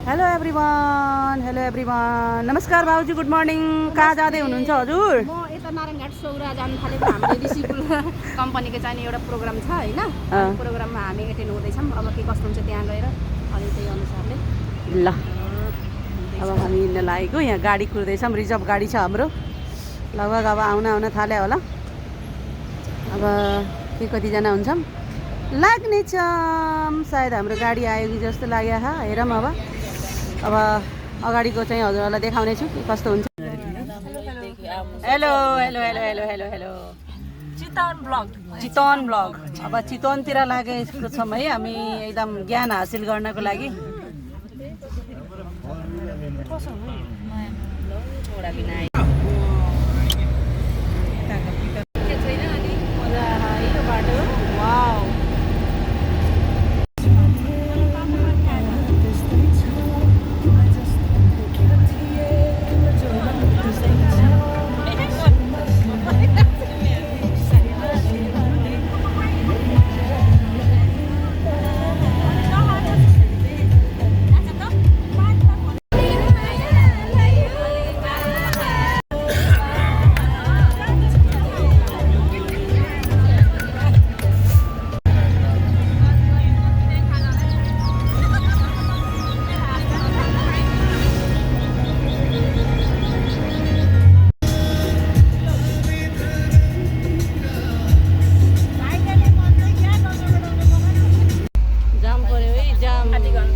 Hello everyone, नमस्कार भाउजू, good morning. कहाँ जाँदै हुनुहुन्छ हजुर? म यता नारायणघाट सौरा जानु थालेको। हाम्रो ऋषिकुल कम्पनीको चाहिँ एउटा प्रोग्राम छ हैन, प्रोग्राममा हामी एटेन्ड हुँदैछौँ। अब के कस्तो हुन्छ त्यहाँ गएर अनि त्यही अनुसारले ल अब हामी हिँड्न लागेको। यहाँ गाडी कुर्दैछौँ, रिजर्भ गाडी छ हाम्रो। लगभग अब आउन थाल्यो होला। अब के कतिजना हुन्छौँ लाग्नेछ, सायद हाम्रो गाडी आयो कि जस्तो लाग्यो। हेरौँ अब अगाडिको चाहिँ हजुरहरूलाई देखाउने छु के कस्तो हुन्छ। Hello hello hello hello hello hello Chitwan blog. अब चितवनतिर लागेको छौँ है हामी, एकदम ज्ञान हासिल गर्नको लागि।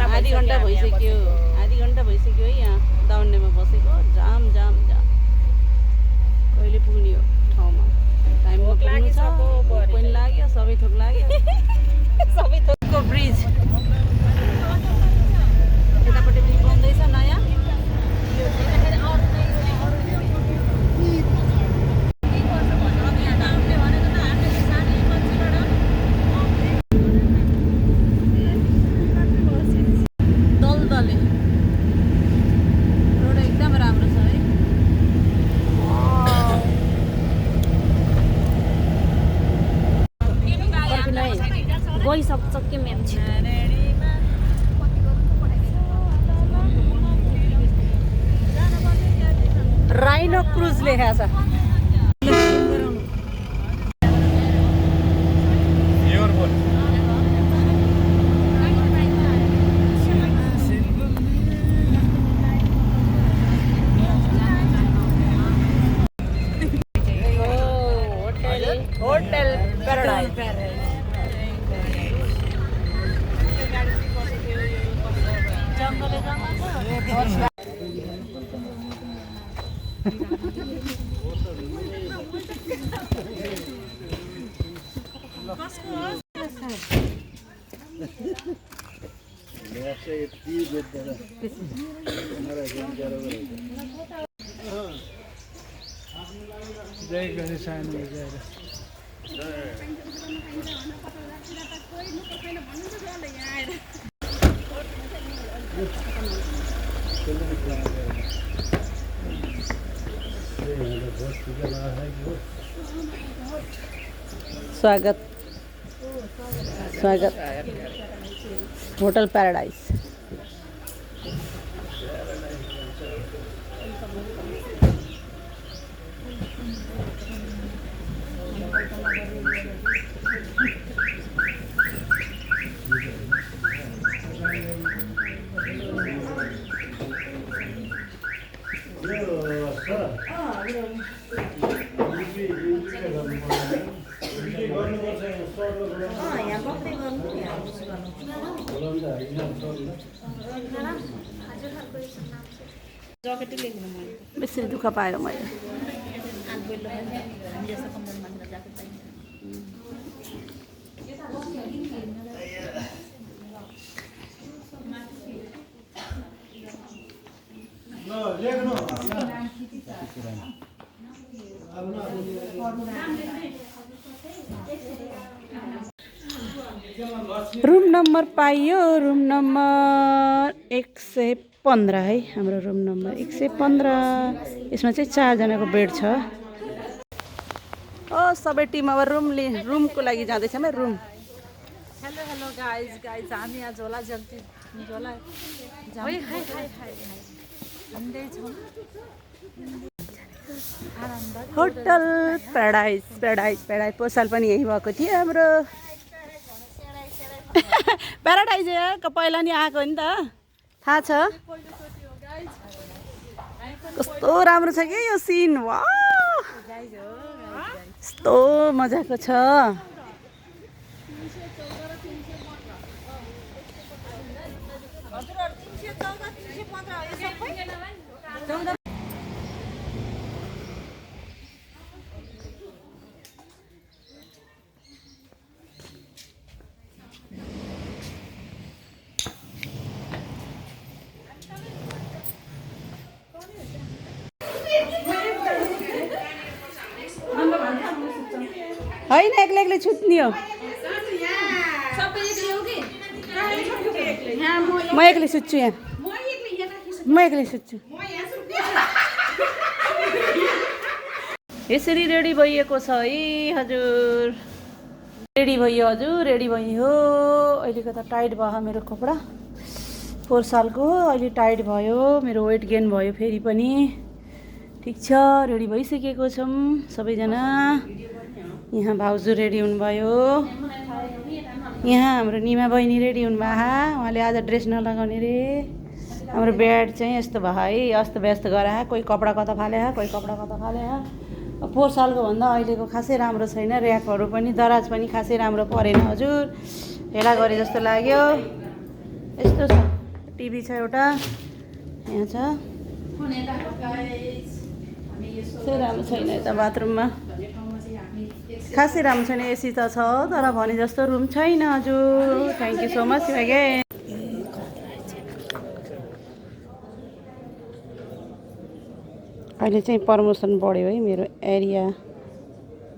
आधी घन्टा भइसक्यो है यहाँ दाउन्नेमा बसेको। जाम जाम जाम कहिले पुग्ने हो ठाउँमा? टाइममा पुग्नु छ, पनि लाग्यो, सबै थोक लाग्यो। सबै थोकको ब्रिज यतापट्टि पनि बन्दैछ नयाँ। गइसक्छ के म्याम छ। राइनो क्रुज लेखेको छ। Hotel paradise. स्वागत होटल पैराडाइज। बेसी दुःख पाएर मैले। रुम नम्बर पाइयो, रुम नम्बर 115 है हाम्रो रुम नम्बर 115। यसमा चाहिँ 4 जनाको बेड छ। सबै टिम अब रुमको लागि जाँदैछौँ है। रुम हेलो गाइज हामी आज होला जल्दी होटल प्याराडाइज प्याराडाइज प्याराडाइज पोसाल पनि यही भएको थियो हाम्रो प्याराडाइज पहिला नि आएको नि त थाहा छ कस्तो राम्रो छ कि यो सिन वा कस्तो मजाको छ होइन एक्लै एक्लै छुट्ने हो म एक्लै सुत्छु यहाँ म एक्लै सुत्छु यसरी रेडी भइएको छ है हजुर रेडी भयो हजुर रेडी भयो अहिलेको त टाइट भयो मेरो कपडा 4 सालको अहिले टाइट भयो मेरो वेट गेन भयो फेरि पनि ठिक छ रेडी भइसकेको छौँ सबैजना यहाँ भाउजू रेडी हुनुभयो यहाँ हाम्रो निमा बहिनी रेडी हुनुभयो उहाँले आज ड्रेस नलगाउने रे हाम्रो बेड चाहिँ यस्तो भयो है अस्त व्यस्त गरा कोही कपडा कता फाले कोही कपडा कता फाले 4 सालको भन्दा अहिलेको खासै राम्रो छैन ऱ्याकहरू पनि दराज पनि खासै राम्रो परेन हजुर हेला गरे जस्तो लाग्यो यस्तो छ टिभी छ एउटा यहाँ छ खासै राम्रो छैन यता बाथरुममा खासै राम्रो छैन एसी त छ तर भने जस्तो रुम छैन हजुर thank you so much again अहिले चाहिँ प्रमोसन बढ्यो है मेरो एरिया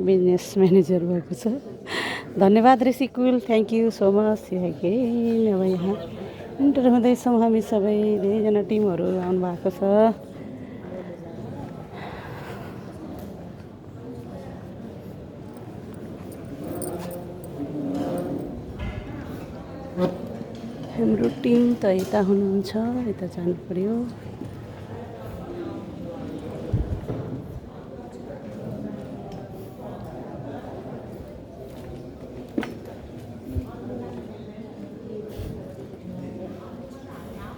बिजनेस म्यानेजर भएको छ धन्यवाद Rishikul thank you so much again अब यहाँ इन्टर हुँदैछौँ हामी सबै धेरैजना टिमहरू आउनु भएको छ हाम्रो टिम त यता हुनुहुन्छ यता जानु पर्यो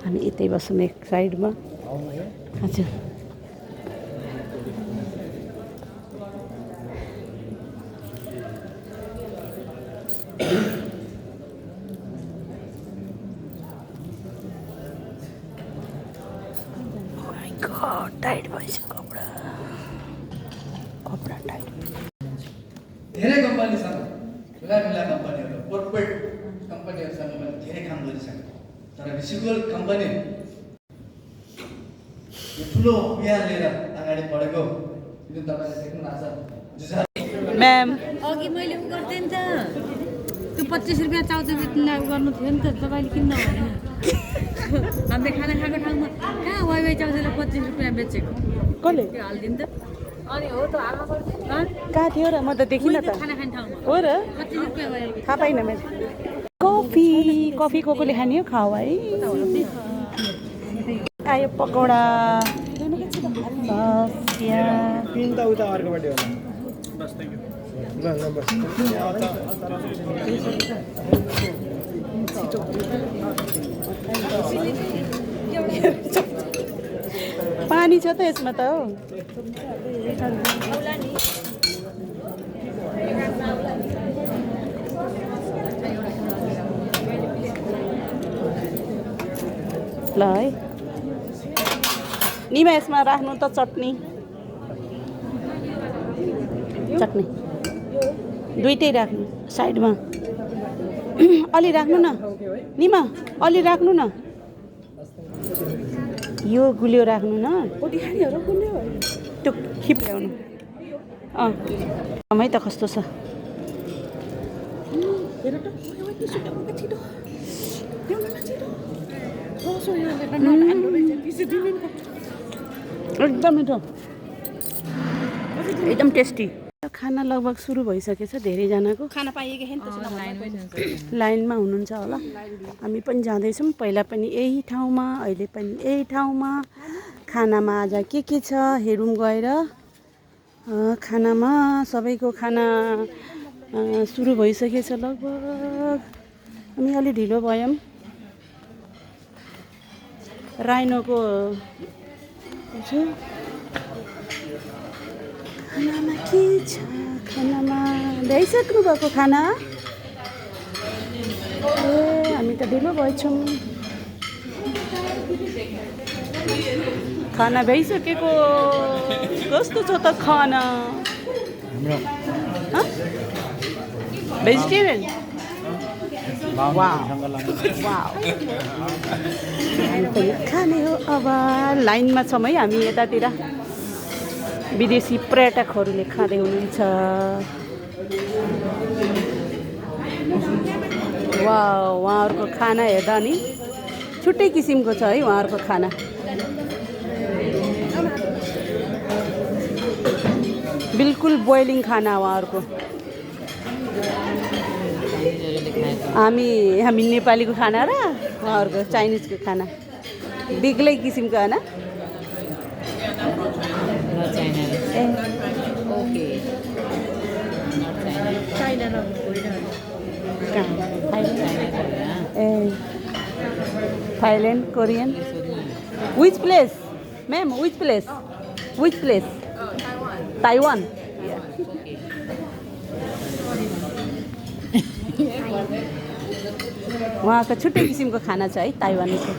हामी यतै बसौँ एक साइडमा हजुर टाइट भएछ कपडा टाइट धेरै कम्पनीसँग ठुला कम्पनीहरू कर्पोरेट कम्पनीहरूसँग मैले धेरै काम गरिसकेँ तर ऋषिकुल कम्पनी यो ठुलो अभियान लिएर अगाडि बढेको जुन तपाईँले देख्नु भएको छ म्याम अघि मैले उ गर्थेँ नि त त्यो 25 रुपियाँ चाउचाउ बेच्नु गर्नु थियो नि त तपाईँले किन नभने हामीले खाना खाएको ठाउँमा कहाँ वाइवाई चाउचाउलाई 25 रुपियाँ बेचेको कसले त्यो हालिदिनु त अनि हो त हाल्नु पर्छ कहाँ थियो र म त देखिनँ त खाना खाने ठाउँमा हो र 25 रुपियाँ वाइवाई थाहा पाइनँ मैले कफी कसले खाने हो खाऊ है आयो पकौडा उता अर्कोपट्टि होला पानी छ त यसमा त हो ल है निमा यसमा राख्नु त चटनी दुइटै राख्नु साइडमा अलि राख्नु न निमा अलि राख्नु न यो गुलियो राख्नु न त्यो खिप ल्याउनु है त कस्तो छ एकदम मिठो एकदम टेस्टी खाना लगभग सुरु भइसकेछ धेरैजनाको खाना पाइएको छैन त्यसो लाइनमा हुनुहुन्छ होला हामी पनि जाँदैछौँ पहिला पनि यही ठाउँमा अहिले पनि यही ठाउँमा खानामा आज के छ हेरौँ गएर खानामा सबैको खाना सुरु भइसकेछ लगभग हामी अलि ढिलो भयौँ राइनोको खानामा के छ खानामा ल्याइसक्नु भएको खाना ए हामी त ढिलो भएछौँ खाना भइसकेको कस्तो छ त खाना भेजिटेरियन खाने हो अब लाइनमा छौँ है हामी यतातिर विदेशी पर्यटकहरूले खाँदै हुनुहुन्छ वा उहाँहरूको खाना हेर्दा नि छुट्टै किसिमको छ है उहाँहरूको खाना बिल्कुल बोइलिङ खाना उहाँहरूको हामी नेपालीको खाना र उहाँहरूको चाइनिजको खाना बेग्लै किसिमको होइन Thailand, Korean. Which place? Ma'am, which place? Which place? Taiwan. उहाँको छुट्टै किसिमको खाना छ है ताइवानको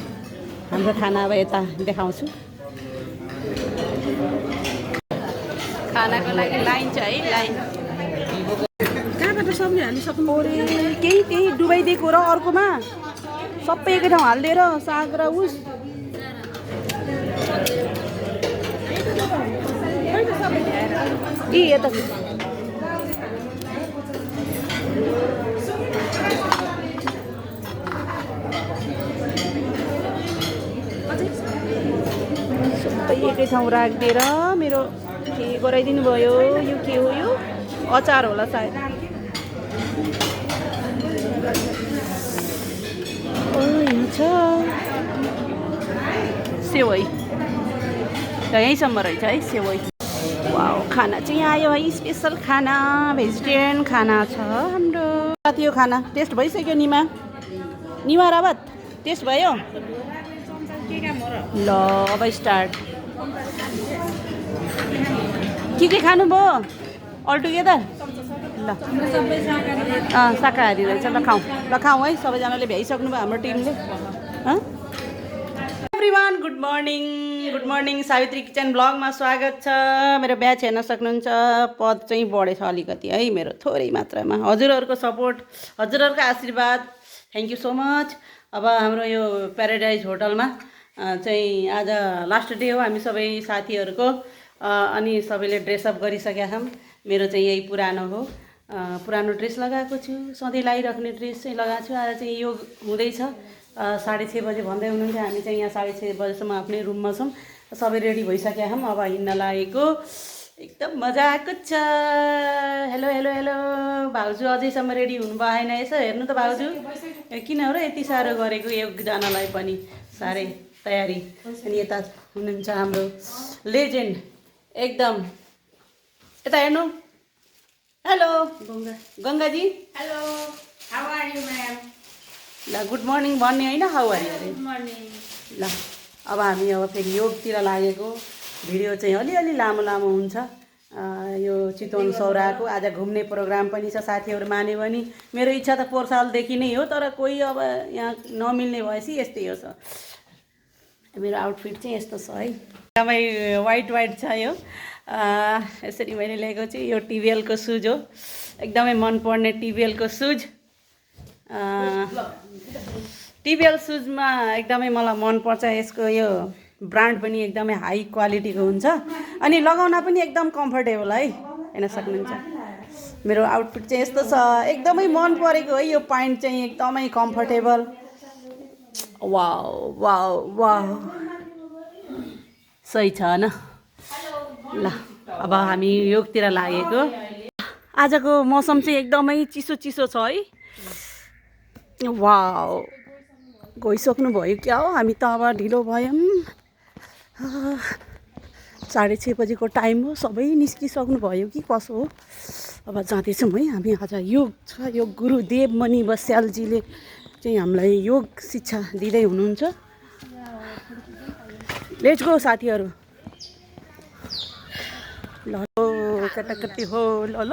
हाम्रो खाना अब यता देखाउँछु खानाको लागि लाइन छ है लाइन कहाँबाट सब्जी हाल्नु सक्नु केही डुबाइदिएको र अर्कोमा सबै एकै ठाउँ हालिदिएर साग र उस यता सबै एकै ठाउँ राखिदिएर मेरो के गराइदिनु भयो यो के हो यो अचार होला सायद यहाँ छ सेवई यहीँसम्म रहेछ है सेवई वाउ खाना चाहिँ यहाँ आयो है स्पेसल खाना भेजिटेरियन खाना छ हाम्रो त्यो खाना टेस्ट भइसक्यो निमा रावत टेस्ट भयो ल अब स्टार्ट के खानुभयो अल टुगेदर ल शाकाहारी रहेछ ल खाउँ है सबैजनाले भ्याइसक्नु भयो हाम्रो टिमले everyone good morning Savitri kitchen ब्लगमा स्वागत छ मेरो ब्याच हेर्न सक्नुहुन्छ पद चाहिँ बढेछ अलिकति है मेरो थोरै मात्रामा हजुरहरूको सपोर्ट हजुरहरूको आशीर्वाद थ्याङ्क यू सो मच अब हाम्रो यो प्याराडाइज होटलमा चाहिँ आज लास्ट डे हो हामी सबै साथीहरूको अनि सबैले ड्रेसअप गरिसकेका छौँ मेरो चाहिँ यही पुरानो हो पुरानो ड्रेस लगाएको छु सधैँ लगाइराख्ने ड्रेस चाहिँ लगाएको छु आज चाहिँ यो हुँदैछ 6:30 बजे भन्दै हुनुहुन्थ्यो हामी चाहिँ यहाँ 6:30 बजेसम्म आफ्नै रुममा छौँ सबै रेडी भइसकेका छौँ अब हिँड्न लागेको एकदम मजा आएको छ हेलो हेलो हेलो भाउजू अझैसम्म रेडी हुनु भएन यसो हेर्नु त भाउजू किन हो र यति साह्रो गरेको एकजनालाई पनि साह्रै तयारी अनि यता हुनुहुन्छ हाम्रो लेजेन्ड एकदम यता हेर्नु हेलो गङ्गाजी hello how are you ma'am ल गुड मर्निङ भन्ने होइन how are you good morning ल अब हामी अब फेरि योगतिर लागेको भिडियो चाहिँ अलिअलि लामो हुन्छ यो चितवन सौराको आज घुम्ने प्रोग्राम पनि छ साथीहरू मान्यो भने मेरो इच्छा त 4 सालदेखि नै हो तर कोही अब यहाँ नमिल्ने भएपछि यस्तै हो मेरो आउटफिट चाहिँ यस्तो छ है एकदमै वाइट छ यो यसरी मैले लिएको छु यो टिबिएलको सुज हो एकदमै मनपर्ने टिबिएलको सुज टिबिएल सुजमा एकदमै मलाई मनपर्छ यसको यो ब्रान्ड पनि एकदमै हाई क्वालिटीको हुन्छ अनि लगाउन पनि एकदम कम्फर्टेबल है हेर्न सक्नुहुन्छ मेरो आउटफिट चाहिँ यस्तो छ एकदमै मन परेको है यो प्यान्ट चाहिँ एकदमै कम्फर्टेबल वाउ वाउ वाउ सही छ न ल अब हामी योगतिर लागेको आजको मौसम चाहिँ एकदमै चिसो चिसो छ है। वाउ गइसक्नु भयो क्या हो, हामी त अब ढिलो भयौँ। 6:30 बजेको टाइम हो, सबै निस्किसक्नु भयो कि कसो हो। अब जाँदैछौँ है हामी। आज योग छ, योग गुरु देवमणि बस्यालजीले चाहिँ हामीलाई योग शिक्षा दिँदै हुनुहुन्छ। लेट्स गो साथीहरू। ल केटाकेटी हो, ल ल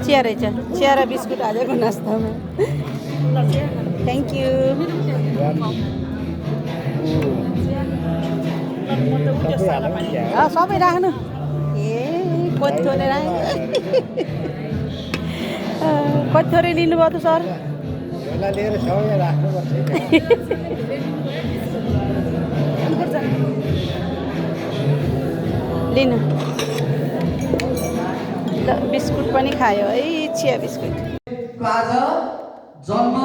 चिया रहेछ, चिया र बिस्कुट हालेको नास्तामा। Thank you. सबै राख्नु। ए कति थोरै राख्नु, कति थोरै लिनुभयो त सर? लिनु ल, बिस्कुट पनि खायो है, चिया बिस्कुट। आज जन्म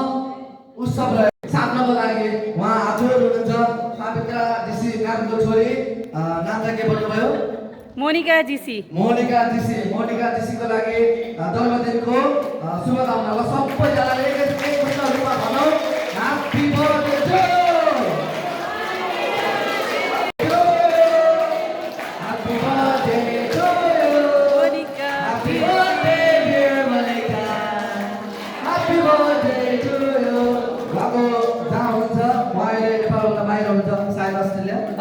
उत्सव रहेको साप्नको लागि उहाँ आफूहरू हुनुहुन्छ। साबित्रा जीसी म्यामको छोरी, नाम चाहिँ के भन्नुभयो? मोनिका जीसी। मोनिका जीसीको लागि जन्मदिनको शुभकामना। ल सबैजनाले एक रूपमा भनौँ, ह्याप्पी बर्थडे टु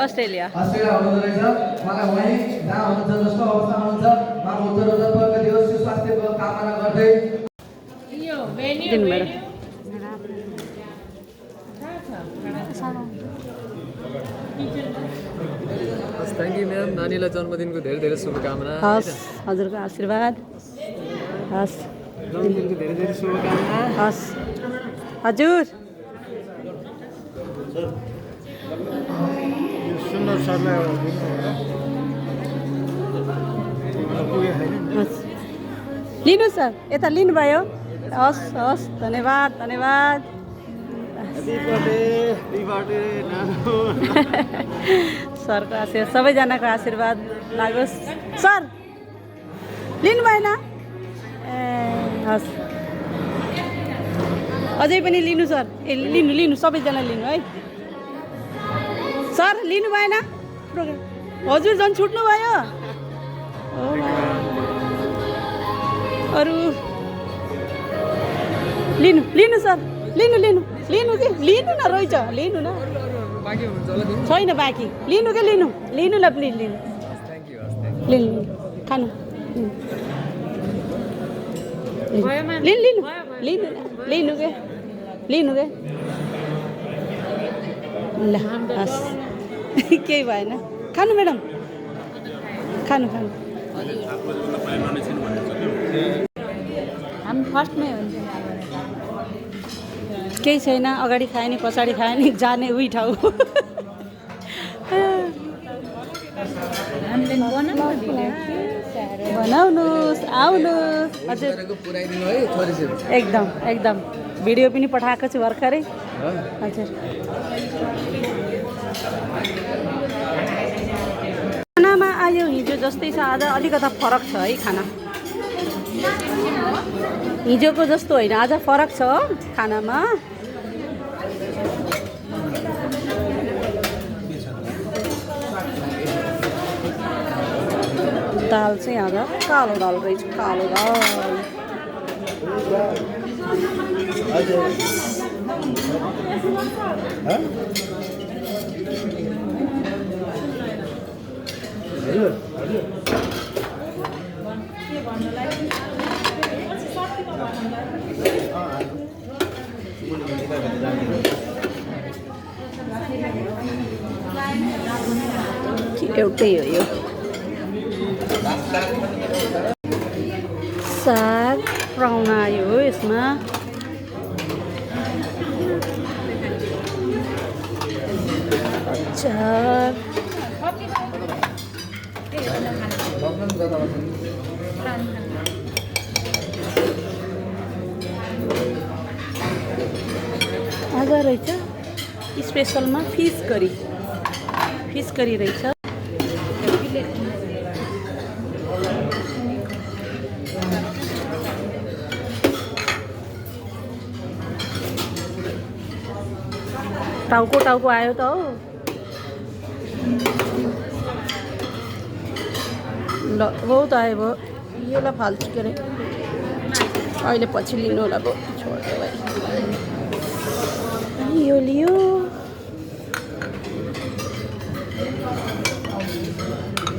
अस्ट्रेलिया हुनुहुँदो रहेछ। उहाँलाई वहीँ जहाँ हुनुहुन्छ, जस्तो अवस्थामा हुनुहुन्छ, उहाँको उत्तरोत्तर दियोस्, स्वास्थ्यको कामना गर्दै दिनुभयो। Thank you ma'am. नानीलाई जन्मदिनको धेरै धेरै शुभकामना। हस्, हजुरको आशीर्वाद हस्, जन्मदिनको धेरै धेरै शुभकामना। हस् हजुर। हस् लिनु सर, यता लिनुभयो। हस् हस्, धन्यवाद धन्यवाद। सरको आशीर्वाद, सबैजनाको आशीर्वाद लागोस्। सर लिनु भएन? ए हस्, अझै पनि लिनु सर। ए लिनु लिनु, सबैजना लिनु है। सर लिनु भएन प्रोग्राम? हजुर झन् छुट्नु भयो। अरू लिनु लिनु सर, लिनु लिनु लिनु कि लिनु न, रहेछ लिनु न। बाँकी हुनुहुन्छ होला दिनु? छैन बाँकी, लिनु कि लिनु लिनु ल प्लिज लिनु। Thank you. लिनु खानु, लिनु लिनु लिनु लिनु के लिनु के। ल हस्, केही भएन। खानु म्याडम, खानु खानु। हामी फर्स्टमै हुन्छ। केही छैन, अगाडि खायो नि पछाडि खायो नि, जाने उही ठाउँ। हामीले बनाउनुहोस्, आउनुहोस्। हजुर पुऱ्याइदिनु है छोरीसित। एकदम एकदम, भिडियो पनि पठाएको छु भर्खरै। हजुर खानामा आयो हिजो जस्तै छ, आज अलिकता फरक छ है खाना। हिजोको जस्तो होइन, आज फरक छ खानामा। दाल चाहिँ आज कालो दाल रहेछ, कालो दाल। एउटै हो यो। साग प्राउन आयो हो यसमा। अचार, मजा रहेछ स्पेसलमा फिस करी रहेछ टाउको आयो त हो ल बहुत आयो भयो यो ल फाल्छु के अरे अहिले पछि लिनु होला भयो छोड्यो भाइ यो लियो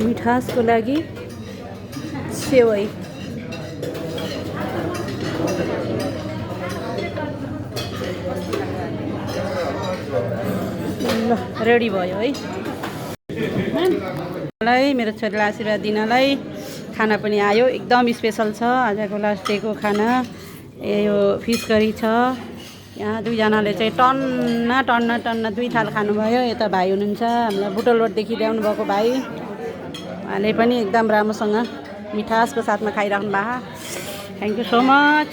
मिठासको लागि सेवाई ल रेडी भयो है मलाई मेरो छोरीलाई आशीर्वाद दिनलाई खाना पनि आयो एकदम स्पेसल छ आजको लास्ट डेको खाना यो फिस करी छ यहाँ दुईजनाले चाहिँ टन्न 2 थाल खानुभयो यता भाइ हुनुहुन्छ हामीलाई बुटोलरोडदेखि ल्याउनु भएको भाइ उहाँले पनि एकदम राम्रोसँग मिठासको साथमा खाइराख्नु भएको थ्याङ्क यू सो मच